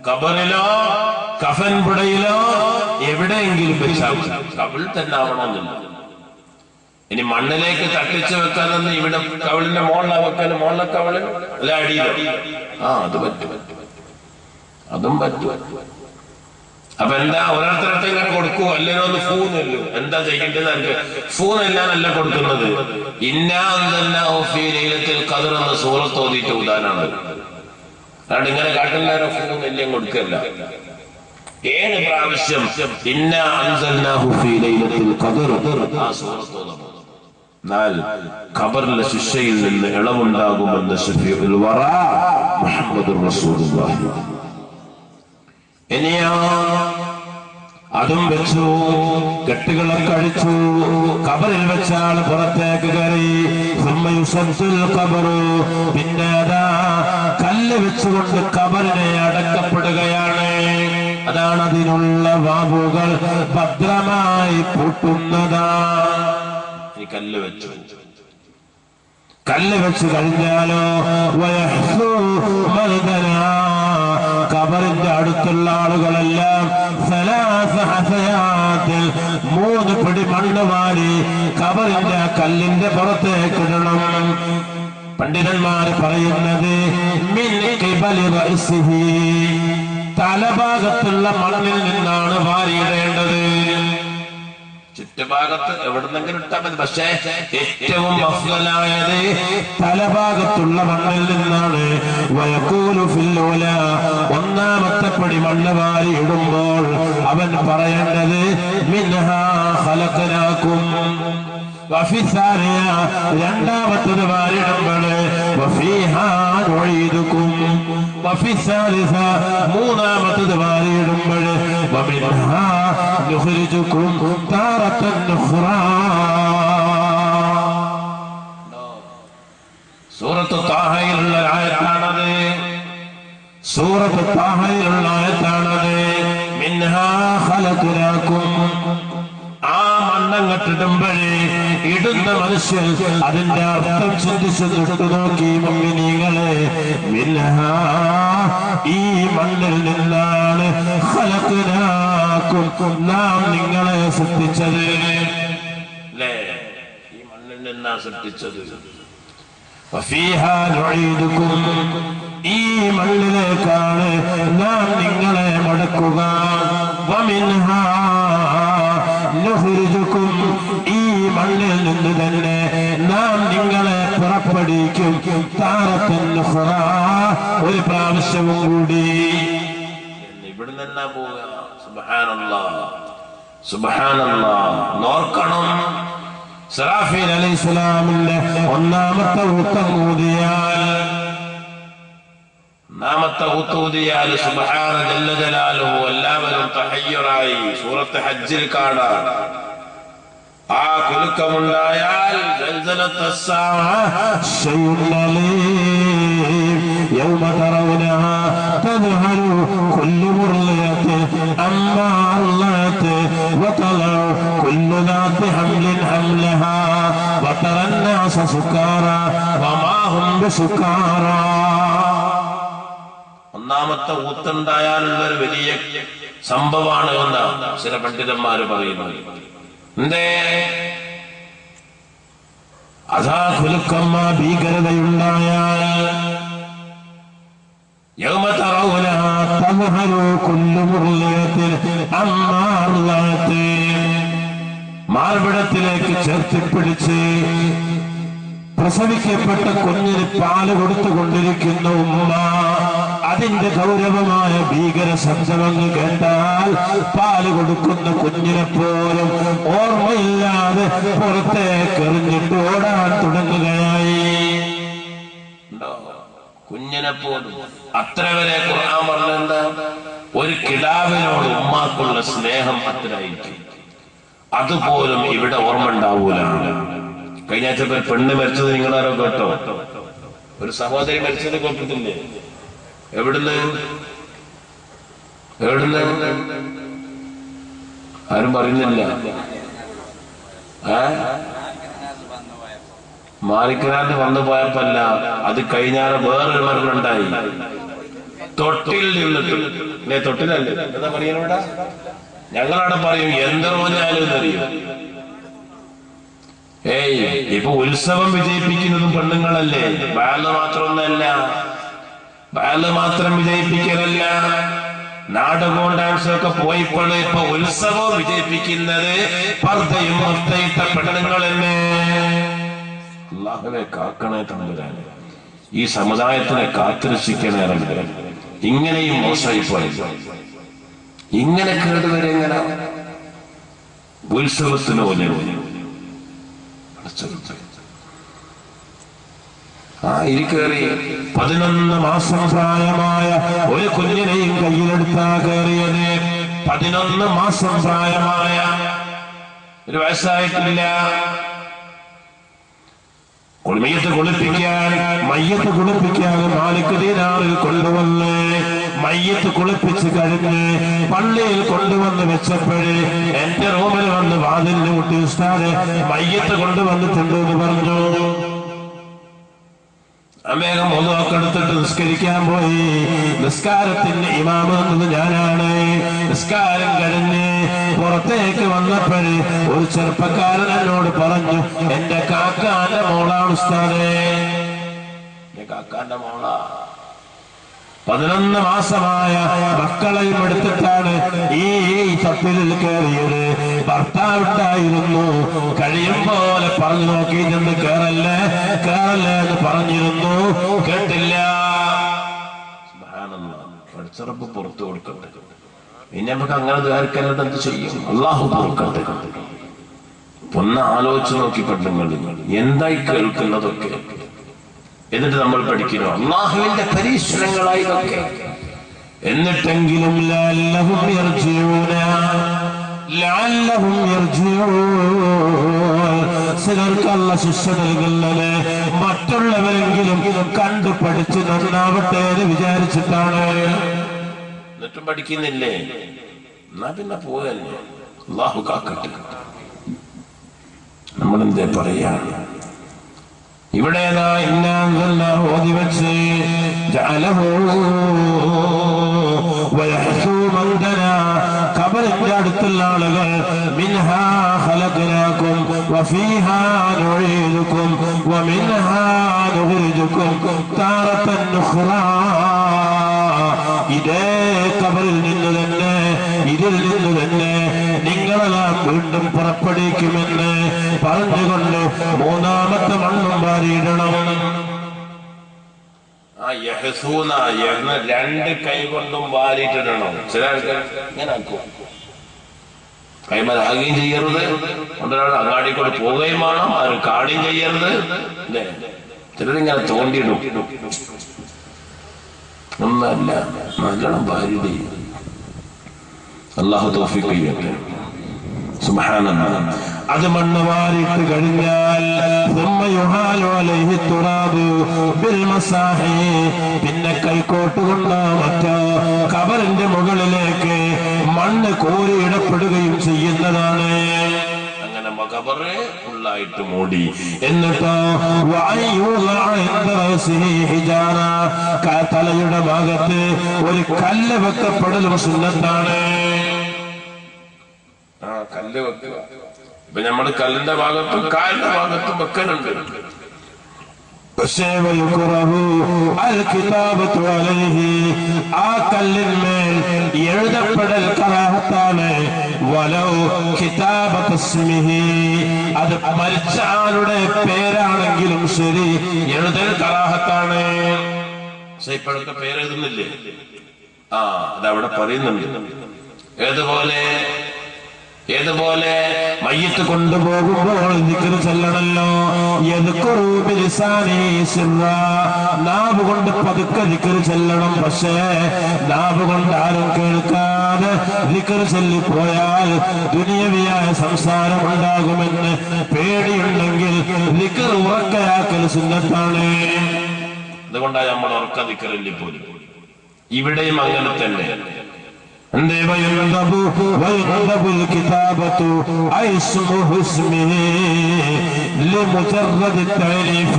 ഖബറിലോ കഫൻ പുടയിലോ എവിടെയെങ്കിലും വെച്ചാൽ കബിൾ തന്നെ ആവണമെന്നില്ല. ഇനി മണ്ണിലേക്ക് തട്ടിച്ചു വെക്കാനൊന്നും ഇവിടെ കവിളിന്റെ മോളിലാ വെക്കാനും മോളിലെ കവിള് അല്ല അടിയിലോ അത് പറ്റും, അതും പറ്റും. അപ്പൊ എന്താ ഓരോരുത്തരുടെ ഇങ്ങനെ കൊടുക്കൂ അല്ലല്ലോ ഒന്ന് ഫൂന്നല്ലോ എന്താ ചെയ്യേണ്ടത്? എനിക്ക് ഫൂന്നെല്ലാനല്ല കൊടുക്കുന്നത്. ഇന്നാത്തിൽ ഖദർ എന്ന സൂറത്ത് ഓതിയിട്ട് ഉദാനാണ്. അതുകൊണ്ട് ഇങ്ങനെ കാട്ടില്ലാരോ ഫൂന്നെല്ലാം കൊടുക്കല്ല. 7 പ്രാവശ്യം ഇന്നാ അൻസൽനാഹു ഫീ ലൈലത്തിൽ ഖദർ ആ സൂറത്ത് ഓതണം. എന്നാൽ ഖബറിലെ ശിക്ഷയിൽ നിന്ന് ഇളവുണ്ടാകുമെന്ന് ശഫീഉൽ വറാ മുഹമ്മദുർ റസൂലുള്ളാഹി. ഇനിയോ അതും വെച്ചു, കെട്ടുകളൊക്കെ അഴിച്ചു, ഖബറിൽ വെച്ചാൽ പുറത്തേക്ക് കയറി. പിന്നെ അതാ കല്ല് വെച്ചുകൊണ്ട് ഖബറിനെ അടക്കപ്പെടുകയാണ്. അതാണ് അതിനുള്ള വാവുകൾ ഭദ്രമായി പൂട്ടുന്നതാ. ഈ കല്ല് വെച്ചു കഴിഞ്ഞാലോ ഖബറിന്റെ അടുത്തുള്ള ആളുകളെല്ലാം 3 പിടി മണ്ണ് വാരി ഖബറിന്റെ കല്ലിന്റെ പുറത്തേക്ക് ഇടണം. പണ്ഡിതന്മാര് പറയുന്നത് മിൻ ഖിബലി റഅസിഹി, തലഭാഗത്തുള്ള മണ്ണിൽ നിന്നാണ് വാരിയിടേണ്ടത്. ചുറ്റുഭാഗത്ത് എവിടുന്നെങ്കിലും ഇട്ടാൽ മതി. പക്ഷേ ഏറ്റവും അഫ്ളലായത് തലഭാഗത്തുള്ള മണ്ണിൽ നിന്നാണ്. വയഖൂലു ഫിൽ ഉലാ, ഒന്നാമത്തെ പടി മണ്ണ് വാരി ഇടുമ്പോൾ അവൻ പറയേണ്ടത് മിൻഹാ ഖലഖനാകും. രണ്ടാമത്തത് വാരിടുമ്പോൾ മൂന്നാമത്തത് വാരിയിടുമ്പോൾ സൂറത്ത് താഹയിലുള്ള ആയത്താണത്. മിൻഹാ ഖലഖനാകും. ആ മണ്ണങ്ങട്ടിടുമ്പോഴേ ഇടുന്ന മനുഷ്യൻ അതിന്റെ അർത്ഥം ചിന്തിച്ചു നോക്കി. മുഅ്മിനീങ്ങളെ, മിൻഹാ, ഈ മണ്ണിൽ നിന്നാണ് ഖലഖനാകും, നാം നിങ്ങളെ സൃഷ്ടിച്ചത്. അല്ലേ? ഈ മണ്ണിൽ നിന്നാ സൃഷ്ടിച്ചത്. വഫീഹാ നുഈദുകും, ഈ മണ്ണിലേക്കാണ് നാം നിങ്ങളെ മടക്കുക. വമിൻഹാ നുഖ്രിജുകും, ഈ മണ്ണിൽ നിന്ന് തന്നെ നാം നിങ്ങളെ പുറപ്പെടുവിക്കും. താറത്തൻ ഉഖ്റാ, ഒരു പ്രാവശ്യവും കൂടി. ഇവിടെ നിന്നാ പോവുക. സുബ്ഹാനല്ലാഹ്, സുബ്ഹാനല്ലാഹ്. നോക്കണം, ഇസ്രാഫീൽ അലൈഹിസ്സലാമിന്റെ ഒന്നാമത്തെ ഊത്തം ഊതിയാൽ സുബ്ഹാന ജല്ല ജലാലുഹു എല്ലാവരും തഹയ്യുറായി. സൂറത്ത് ഹജ്ജിൽ കാണാം. ആ കുലുക്കമുണ്ടായാൽ യൗമ തറൗനഹാ തദ്ഹറു കുല്ലു മുർളിയത്തിൻ അമ്മാ അർളഅത് വതലഉ കുല്ലു ദാതി ഹംലിൻ ഹംലഹാ വതറന്നാസ സുകാറാ വമാ ഹും ബിസുകാറാ. ഒന്നാമത്തെ ഊത്തുണ്ടായാലുള്ള ഒരു വലിയ സംഭവമാണ് എന്നാണ് ചില പണ്ഡിതന്മാര് പറയുന്നത്. എന്തേ? അതാ കുലുക്കമ്മ ഭീകരതയുണ്ടായാൽ യൗമ തറൗനഹാ തദ്ഹറു കുല്ലു മുർളിയത്തിൻ അമ്മാ അർളഅത്, മാർവിടത്തിലേക്ക് ചേർത്തിപ്പിടിച്ച് പ്രസവിക്കപ്പെട്ട കുഞ്ഞിന് പാല് കൊടുത്തുകൊണ്ടിരിക്കുന്ന ഉമ്മ, അതിന്റെ ഗൗരവമായ ഭീകര ശബ്ദമെന്ന് കേട്ടാൽ പാല് കൊടുക്കുന്ന കുഞ്ഞിനെ പോലും ഓർമ്മയില്ലാതെ പുറത്തേക്ക് എറിഞ്ഞിട്ട് ഓടാൻ തുടങ്ങുകയായി. കുഞ്ഞിനെ പോലും അത്ര വരെ ഖുർആൻ പറഞ്ഞെന്താ? ഒരു കിടാവിനോട് ഉമ്മാക്കുള്ള സ്നേഹം അത്രയായിരിക്കും. അതുപോലും ഇവിടെ ഓർമ്മ ഉണ്ടാവൂല. കഴിഞ്ഞ ആഴ്ച പെണ്ണ് മരിച്ചത് നിങ്ങളാരോ കേട്ടോ? ഒരു സഹോദരി മരിച്ചത് കേട്ടിട്ടില്ലേ? എവിടുന്ന് ആരും പറയുന്നില്ല. മാലിക്കനാട്ട് വന്നു പോയപ്പല്ല, അത് കഴിഞ്ഞാൽ വേറൊരു മരണമുണ്ടായി. തൊട്ടിൽ നിന്നിട്ട് തൊട്ടിലല്ലേ എന്താ പറയുന്നൂടാ, ഞങ്ങളവിടെ പറയും യന്ത്രമഞ്ഞാലും എന്നറിയും. ഇപ്പൊ ഉത്സവം വിജയിപ്പിക്കുന്നതും പെണ്ണുങ്ങളല്ലേ. ബാല് മാത്രമൊന്നല്ല, ബാല് മാത്രം വിജയിപ്പിക്കലല്ല, നാടകവും ഡാൻസും ഒക്കെ പോയപ്പോൾ ഇപ്പൊ ഉത്സവം വിജയിപ്പിക്കുന്നത് പർദ്ദയും മുത്തയിട്ട പെണ്ണുങ്ങൾ തന്നെ. അല്ലാഹുവേ കാക്കണേ തമ്പുരാനെ, ഈ സമുദായത്തിനെ കാത്തുരക്ഷിക്കണേ റബ്ബേ. ഇങ്ങനെയും മോശമായി പോയി, ഇങ്ങനെ കേടുവരെ എങ്ങനെ ഉത്സവത്തിന് പോലെ ഇരിക്കേറി 11 മാസം പ്രായമായ ഒരു കുഞ്ഞിനെയും കയ്യിലെടുത്താ കയറിയത്. 11 മാസം പ്രായമായ, ഒരു വയസ്സായിട്ടില്ല. മയ്യത്ത് കുളിപ്പിക്കാൻ മാലിക് ദീനാറിൽ കൊണ്ടുവന്ന് മയ്യത്ത് കുളിപ്പിച്ച് കഴിഞ്ഞ് പള്ളിയിൽ കൊണ്ടുവന്ന് വെച്ചപ്പോഴേ എന്റെ റൂമിൽ വന്ന് വാതിലിന് മുട്ടി ഉസ്താദേ മയ്യത്ത് കൊണ്ടുവന്നിട്ടുണ്ട് എന്ന് പറഞ്ഞു. വേഗം ഒന്നൊക്കെ എടുത്തിട്ട് നിസ്കരിക്കാൻ പോയി. നിസ്കാരത്തിന് ഇമാമ് എന്നത് ഞാനാണ്. നിസ്കാരം കഴിഞ്ഞ് പുറത്തേക്ക് വന്നപ്പോഴേ ഒരു ചെറുപ്പക്കാരൻ എന്നോട് പറഞ്ഞു, എന്റെ കാക്കാന്റെ മോളാണ് ഉസ്താദേ. എന്റെ കാക്കാന്റെ മോളാ. 11 മാസമായ മക്കളെയും എടുത്തിട്ടാണ് ഈ തൊട്ടിലിൽ കയറിയത്. ഭർത്താവുണ്ടായിരുന്നു, കഴിയും പോലെ പറഞ്ഞു നോക്കിയിട്ടുണ്ട്, കേറല്ലേ കേറല്ലേ എന്ന് പറഞ്ഞിരുന്നു, കേട്ടില്ല. പഠിച്ചറപ്പ് പുറത്തു കൊടുക്കട്ടെ. പിന്നെ നമുക്ക് അങ്ങനെ ദ്വാരക്കല്ലാതെ എന്ത് ചെയ്യും? അള്ളാഹു കൊടുക്കട്ടെ. ഒന്ന് ആലോചിച്ച് നോക്കി പെണ്ണുങ്ങൾ എന്തായി കേൾക്കുന്നതൊക്കെ. എന്നിട്ട് നമ്മൾ പഠിക്കുന്നു അള്ളാഹുവിന്റെ പരീക്ഷണങ്ങളായി ഇതൊക്കെ. എന്നിട്ടെങ്കിലും ചിലർക്ക് അല്ലാഹു ശിക്ഷ നൽകുന്നത് മറ്റുള്ളവരെങ്കിലും കണ്ടു പഠിച്ച് നന്നാവട്ടെ എന്ന് വിചാരിച്ചിട്ടാണ്. എന്നിട്ടും പഠിക്കുന്നില്ലേ? എന്നാ പിന്നെ പോവല്ലേ. അല്ലാഹു കാക്കട്ടെ. നമ്മളെന്തേ പറയാ? ഇവിടെ ഓതി വെച്ച് ഖബറിന്റെ അടുത്തുള്ള ആളുകൾ മിൻഹാ ഖലഖനാകും വഫീഹാ നുഈദുകും വമിൻഹാ നുഖ്രിജുകും താറത്തൻ ഉഖ്റാ. ഇതേ ഖബറിൽ നിന്ന് തന്നെ, ഇതിൽ നിന്ന് തന്നെ നിങ്ങളെല്ലാം വീണ്ടും പുറപ്പെടുവിക്കുമെന്ന് പറഞ്ഞുകൊണ്ട് 3ാമത്തെ മണ്ണും വാരിയിടണം. രണ്ട് കൈ കൊണ്ടും വാരിയിട്ടിടണം. ചില ആൾക്കാർ ഇങ്ങനെ ആക്കും, കൈമലാകുകയും ചെയ്യരുത്, ഒരാൾ അങ്ങാടി കൂടെ പോവുകയും വേണം, ആരും കാണുകയും ചെയ്യരുത്. അല്ലേ? ചിലരിങ്ങനെ തോണ്ടിയിടും. ഒന്നല്ല, നല്ലോണം വാരിയിട. അല്ലാഹു തൗഫീഖ് ചെയ്യട്ടെ. സുബ്ഹാനല്ലാഹ്. അത് മണ്ണ് വാരിട്ട് കഴിഞ്ഞാൽ പിന്നെ കൈക്കോട്ട് കൊണ്ടോ മറ്റോ ഖബറിന്റെ മുകളിലേക്ക് മണ്ണ് കോരിയിടപ്പെടുകയും ചെയ്യുന്നതാണ്. അങ്ങനെ ഖബറ് ഫുള്ളായിട്ട് മൂടി. എന്നിട്ടോ തലയുടെ ഭാഗത്ത് ഒരു കല്ല് വെക്കപ്പെടലും സുന്നത്താണ്. കല്ല് വെക്കുക. ഇപ്പൊ നമ്മള് കല്ലിന്റെ ഭാഗത്തും കാലിന്റെ ഭാഗത്തും വെക്കലുണ്ട്. പക്ഷേ ആ കല്ലിന്മേൽ എഴുതപ്പെടൽ കറാഹത്താണ്. അത് മരിച്ച ആളുടെ പേരാണെങ്കിലും ശരി എഴുതൽ കറാഹത്താണ്. പക്ഷെ ഇപ്പോഴൊക്കെ പേരെഴുതുന്നില്ലേ? അതവിടെ പറയുന്നുണ്ട്. ഏതുപോലെ മയ്യത്ത് കൊണ്ടുപോകുമ്പോൾ ദിക്ർ ചൊല്ലണല്ലോ. നാവ് കൊണ്ട് പതുക്കെ ദിക്ർ ചൊല്ലണം. പക്ഷേ നാവ് കൊണ്ട് ആരും കേൾക്കാതെ ദിക്ർ ചൊല്ലിപ്പോയാൽ ദുനിയവിയായ സംസാരം ഉണ്ടാകുമെന്ന് പേടിയുണ്ടെങ്കിൽ ദിക്ർ ഉറക്കയാക്കൽ സുന്നത്താണ്. അതുകൊണ്ടാണ് നമ്മൾ ഉറക്ക ദിക്ർ ചൊല്ലിപ്പോലും. ഇവിടെയും അങ്ങനെ തന്നെ. ويغضب الكتابة أي اسمه اسمه لمجرد التعريف.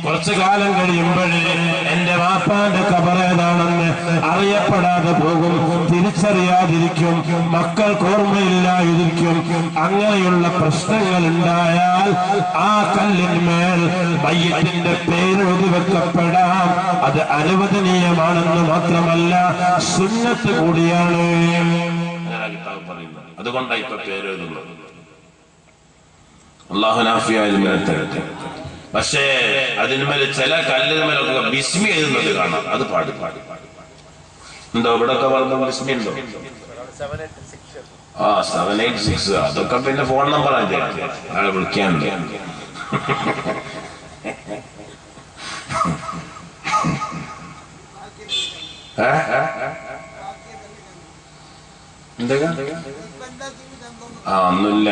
കുറച്ചു കാലം കഴിയുമ്പോഴേ എന്റെ വാപ്പാന്റെ ഖബറേതാണെന്ന് അറിയപ്പെടാതെ പോകും, തിരിച്ചറിയാതിരിക്കും, മക്കൾക്ക് ഓർമ്മയില്ലാതിരിക്കും. അങ്ങനെയുള്ള പ്രശ്നങ്ങൾ ഉണ്ടായാൽ ആ കല്ലിന്മേൽ മയ്യിത്തിന്റെ പേരെഴുതി വെക്കപ്പെടാം. അത് അനുവദനീയമാണെന്ന് മാത്രമല്ല സുന്നത്ത് കൂടിയാണ്. അതുകൊണ്ടാണ് ഇപ്പൊ പേരെഴുതുന്നത്. അല്ലാഹു നാഫിയായി തരട്ടെ. പക്ഷേ അതിന്മേൽ ചില കല്ലിന്മേലൊക്കെ ബിസ്മി എഴുതുന്നത് കാണാം. അത് പാടി എന്തോ ഇവിടൊക്കെ പറഞ്ഞ ബിസ്മി ഉണ്ടോ? 786. അതൊക്കെ പിന്നെ ഫോൺ നമ്പർ ആളെ വിളിക്കാനുണ്ട്. ഒന്നുമില്ല.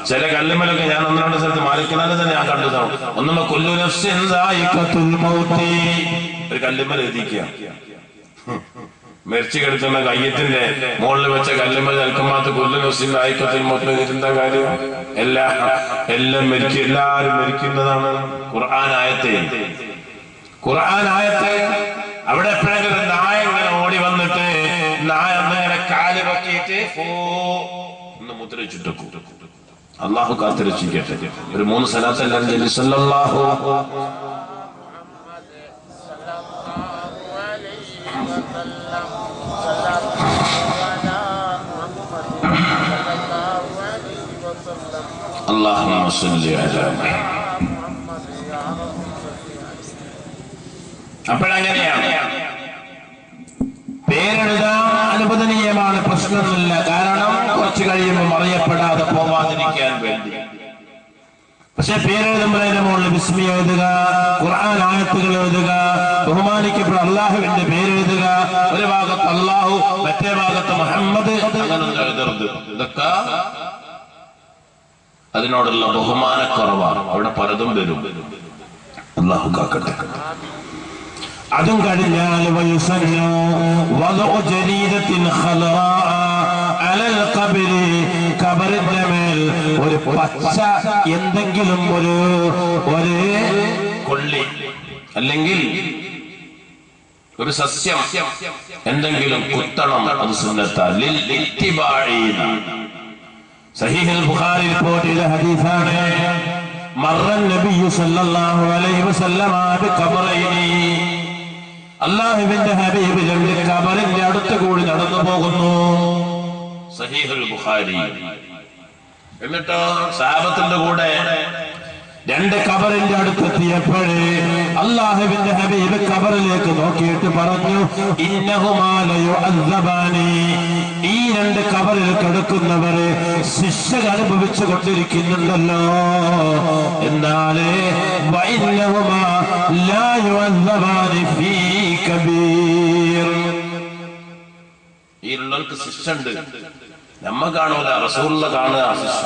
ചില കല്ലുമലൊക്കെ ഞാൻ ഒന്ന് രണ്ട് സ്ഥലത്ത് മാലിക്കനാല് തന്നെ ഞാൻ കണ്ടു. ഒന്നുമ്പോ കൊല്ലു നഫ്സിൻ ദായിഖത്തുൽ മൗത്ത് ഒരു കല്ലുമല എഴുതിക്കുക. മരിച്ചു കിടക്കുന്ന കയ്യത്തിന്റെ മുകളിൽ വെച്ച കല്ലുമല അൽക്കമാത്ത് കൊല്ലു നഫ്സിൻ ദായിഖത്തുൽ മൗത്ത് എഴുതിന്റെ കാര്യം എല്ലാം മരിക്കും, എല്ലാരും മരിക്കുന്നതാണ്. ഖുർആൻ ആയത്തെ അവിടെ എപ്പോഴെങ്കിലും നായ ഇങ്ങനെ ഓടി വന്നിട്ട് നായ ഒന്നിങ്ങനെ കാല് പൊക്കിയിട്ട് ഒന്ന് മുദ്രച്ചിട്ട് അള്ളാഹു കാത്തിരക്ഷിക്കട്ടെ. ഒരു 3 സലാത്തെല്ലാം ചൊല്ലി സല്ലല്ലാഹു അല്ലാഹുമ്മ സ്വല്ലി അലാ അപ്പോഴങ്ങനെയാണ് പേരെഴുതാൻ അനുവദനീയമാണ്, പ്രശ്നമൊന്നുമില്ല. കാരണം കുറച്ച് കഴിയുമ്പോൾ അറിയപ്പെടാതെ പോവാതിരിക്കാൻ വേണ്ടി. പക്ഷെ പേരെഴുതുമ്പോൾ അതിന്റെ മുകളിൽ ബിസ്മി എഴുതുക, ഖുർആൻ ആയത്തുകൾ എഴുതുക, ബഹുമാനിക്കപ്പെട്ട അള്ളാഹുവിന്റെ പേരെഴുതുക. ഒരു ഭാഗത്ത് അള്ളാഹു, മറ്റേ ഭാഗത്ത് മുഹമ്മദ്, അങ്ങനെ എഴുതരുത്. ഇതൊക്കെ അതിനോടുള്ള ബഹുമാനക്കുറവാണ്. അവിടെ പലതും വരും. അള്ളാഹു കാക്കട്ടെ. അതും കഴിഞ്ഞാൽ ഖബറിന്റെ മേൽ ഒരു പച്ച എന്തെങ്കിലും ഒരു കൊള്ളി അല്ലെങ്കിൽ ഒരു സസ്യം എന്തെങ്കിലും കുത്തണം. അത് സുന്നത്താണ്. സഹീഹുൽ ബുഖാരി റിപ്പോർട്ട് ചെയ്ത ഹദീസാണ്. മർറ നബിയ്യു സല്ലല്ലാഹു അലൈഹി വസല്ലമ ബിഖബറൈനി. അല്ലാഹുവിന്റെ ഹബീബ് രണ്ട് ഖബറിന്റെ അടുത്ത് കൂടി നടന്നു പോകുന്നു. സഹീഹുൽ ബുഖാരി. എന്നിട്ടോ സഹാബത്തിന്റെ കൂടെ 2 ഖബറിന്റെ അടുത്തെത്തിയപ്പോഴേ അല്ലാഹുവിന്റെ ഹബീബ് ഖബറിലേക്ക് നോക്കിയിട്ട് പറഞ്ഞു, ഇന്നഹുമാ ലയുഅദ്ദബാനി. ഈ 2 ഖബറിൽ കിടക്കുന്നവരെ ശിക്ഷ അനുഭവിച്ചു കൊണ്ടിരിക്കുന്നുണ്ടല്ലോ. എന്നാലേ വഇന്നഹുമാ ലാ യുഅദ്ദബാനി ഫീ കബീർ. ഈ 2 ശിക്ഷ ഉണ്ട്. നമ്മ കാണൂല, റസൂലുള്ള കാണുക ശിക്ഷ.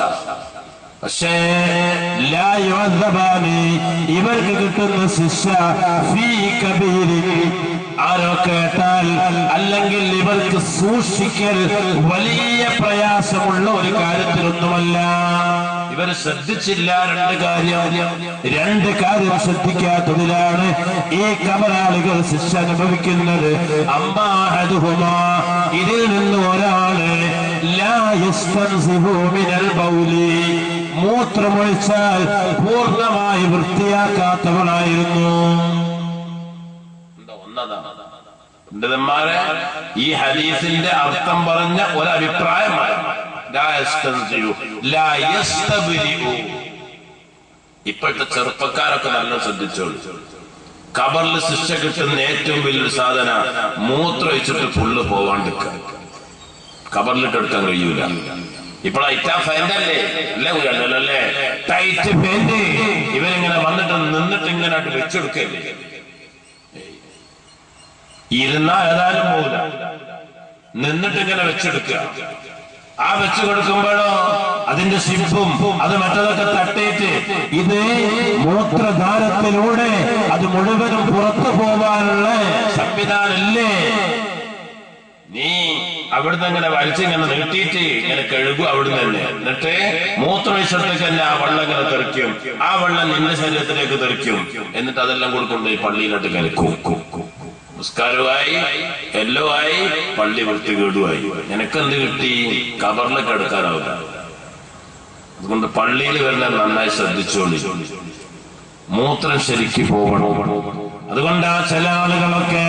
പക്ഷേ ലാ യുഅദ്ദബാനി, ഇവർക്ക് കിട്ടുന്ന ശിക്ഷ ഫീ കബീരി. ആരോ കേട്ടാൽ അല്ലെങ്കിൽ ഇവർക്ക് സൂക്ഷിക്കൽ വലിയ പ്രയാസമുള്ള ഒരു കാര്യത്തിലൊന്നുമല്ല. ഇവർ ശ്രദ്ധിച്ചില്ല 2 കാര്യം ശ്രദ്ധിക്കാത്തതിലാണ് ഈ ഖബറാളികൾ ശിക്ഷ അനുഭവിക്കുന്നത്. അമ്മാഹദുഹുമാ, ഇതിൽ നിന്ന് ഒരാള് ലാ യസ്തൻസിഹു മിനൽ ബൗലി, മൂത്രമൊഴിച്ചാൽ പൂർണ്ണമായി വൃത്തിയാക്കാത്തവനായിരുന്നു. പണ്ഡിതന്മാരെ ഈ ഹദീസിന്റെ അർത്ഥം പറഞ്ഞ ഒരഭിപ്രായമാണ് ഇപ്പോഴത്തെ ചെറുപ്പക്കാരൊക്കെ നല്ല ശ്രദ്ധിച്ചോളൂ. ഖബറിൽ ശിക്ഷ കിട്ടുന്ന ഏറ്റവും വലിയൊരു സാധന മൂത്രമൊഴിച്ചിട്ട് ഫുള്ള് പോവാണ്ടിരിക്കുക. ഖബറിലിട്ട് എടുക്കാൻ കഴിയൂല. ഇപ്പോൾ ഐറ്റാ ഫാൻറ്റല്ലേ അല്ലേ ടൈറ്റ് ഫാൻറ്റ്. ഇവരിങ്ങനെ വന്നിട്ട് നിന്നിട്ട് ഇങ്ങനെ വെച്ചെടുക്കല്ലേ. ഇരുന്നാൽ ഏതായാലും പോകില്ല, നിന്നിട്ട് ഇങ്ങനെ വെച്ചെടുക്കുക. ആ വെച്ചു കൊടുക്കുമ്പോഴോ അതിന്റെ സിപ്പും അത് മറ്റതൊക്കെ തട്ടിയിട്ട് ഇത് മൂത്രധാരത്തിലൂടെ അത് മുഴുവനും പുറത്തു പോകാനുള്ള സംവിധാനല്ലേ. നീ അവിടുന്ന് ഇങ്ങനെ വലിച്ചിങ്ങനെ നീട്ടിയിട്ട് ഇങ്ങനെ കഴുകും അവിടുന്ന് തന്നെ. എന്നിട്ട് മൂത്രമൊഴിച്ചിടത്തേക്ക് തന്നെ ആ വെള്ളം ഇങ്ങനെ തെറിക്കും. ആ വെള്ളം നിന്റെ ശരീരത്തിലേക്ക് തെറിക്കും. എന്നിട്ട് അതെല്ലാം കൂടി കൊണ്ടുപോയി പള്ളിയിലോട്ട് കലക്കും. നിസ്കാരമായി എല്ലോ ആയി, പള്ളി വൃത്തികേടുമായി. നിനക്കെന്ത് കിട്ടി? കബറിലൊക്കെ എടുക്കാനാവില്ല. അതുകൊണ്ട് പള്ളിയിൽ വരുന്ന നന്നായി ശ്രദ്ധിച്ചോളി. മൂത്രം ശരിക്ക് പോകണം. അതുകൊണ്ട് ആ ചില ആളുകളൊക്കെ